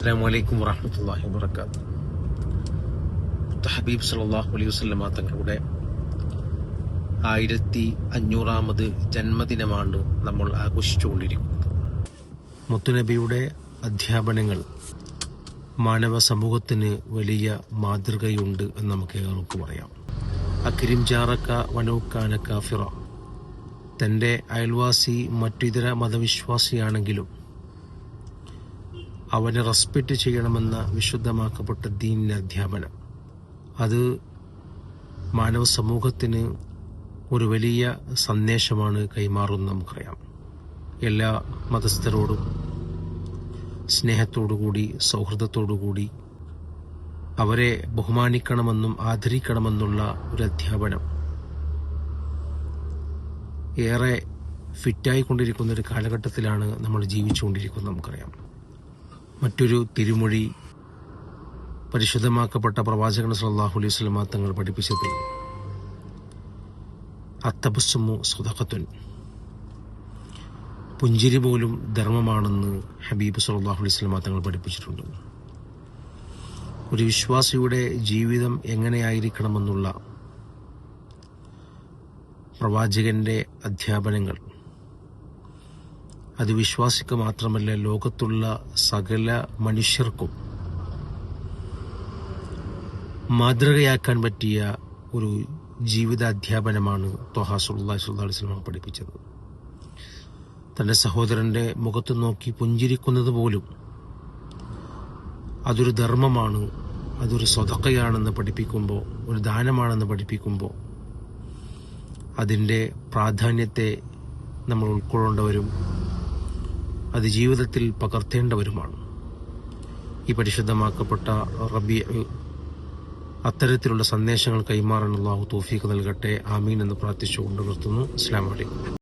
അസ്സലാമു വറഹ്മത്തുള്ളാഹി വബറകാതുഹു. ഹബീബ് സല്ലല്ലാഹു അലൈഹി വസല്ലമ തങ്ങളുടെ 1500ാമത് ജന്മദിനമാണ് നമ്മൾ ആഘോഷിച്ചുകൊണ്ടിരിക്കുന്നത്. മുത്തുനബിയുടെ അധ്യാപനങ്ങൾ മാനവ സമൂഹത്തിന് വലിയ മാതൃകയുണ്ട് എന്ന് നമുക്ക് ഏവർക്കും അറിയാം. അക്രിം ജാറക വനൗകാന കാഫിറ, തൻ്റെ അയൽവാസി മറ്റിതര മതവിശ്വാസിയാണെങ്കിലും അവനെ റെസ്പെക്റ്റ് ചെയ്യണമെന്ന വിശുദ്ധമാക്കപ്പെട്ട ദീനിൻ്റെ അധ്യാപനം, അത് മാനവ സമൂഹത്തിന് ഒരു വലിയ സന്ദേശമാണ് കൈമാറുന്നത് നമുക്കറിയാം. എല്ലാ മതസ്ഥരോടും സ്നേഹത്തോടുകൂടി സൗഹൃദത്തോടുകൂടി അവരെ ബഹുമാനിക്കണമെന്നും ആദരിക്കണമെന്നുള്ള ഒരു അധ്യാപനം ഏറെ ഫിറ്റായിക്കൊണ്ടിരിക്കുന്ന ഒരു കാലഘട്ടത്തിലാണ് നമ്മൾ ജീവിച്ചുകൊണ്ടിരിക്കുന്നത് നമുക്കറിയാം. മറ്റൊരു തിരുമൊഴി പരിശുദ്ധമാക്കപ്പെട്ട പ്രവാചകൻ സല്ലല്ലാഹു അലൈഹി വസല്ലമ തങ്ങൾ പഠിപ്പിച്ചത് അത്തബസ്സുമു സദഖത്തുൻ, പുഞ്ചിരി പോലും ധർമ്മമാണെന്ന് ഹബീബ് സല്ലല്ലാഹു അലൈഹി വസല്ലമ തങ്ങൾ പഠിപ്പിച്ചിട്ടുണ്ട്. ഒരു വിശ്വാസിയുടെ ജീവിതം എങ്ങനെയായിരിക്കണമെന്നുള്ള പ്രവാചകന്റെ അധ്യാപനങ്ങൾ അത് വിശ്വാസിക്ക് മാത്രമല്ല, ലോകത്തുള്ള സകല മനുഷ്യർക്കും മാതൃകയാക്കാൻ പറ്റിയ ഒരു ജീവിതാധ്യാപനമാണ് ത്വഹ സ്വല്ലല്ലാഹു അലൈഹി വസല്ലം പഠിപ്പിച്ചത്. തൻ്റെ സഹോദരൻ്റെ മുഖത്ത് നോക്കി പുഞ്ചിരിക്കുന്നത് പോലും അതൊരു ധർമ്മമാണ്, അതൊരു സ്വതക്കയാണെന്ന് പഠിപ്പിക്കുമ്പോൾ, ഒരു ദാനമാണെന്ന് പഠിപ്പിക്കുമ്പോൾ അതിൻ്റെ പ്രാധാന്യത്തെ നമ്മൾ ഉൾക്കൊള്ളേണ്ടവരും അത് ജീവിതത്തിൽ പകർത്തേണ്ടവരുമാണ്. ഈ പരിശുദ്ധമാക്കപ്പെട്ട റബീഉ അത്തരത്തിലുള്ള സന്ദേശങ്ങൾ കൈമാറാൻ അല്ലാഹു തൗഫീഖ് നൽകട്ടെ. ആമീൻ എന്ന് പ്രാർത്ഥിച്ചുകൊണ്ട് നിർത്തുന്നു. അസ്സലാമു അലൈക്കും.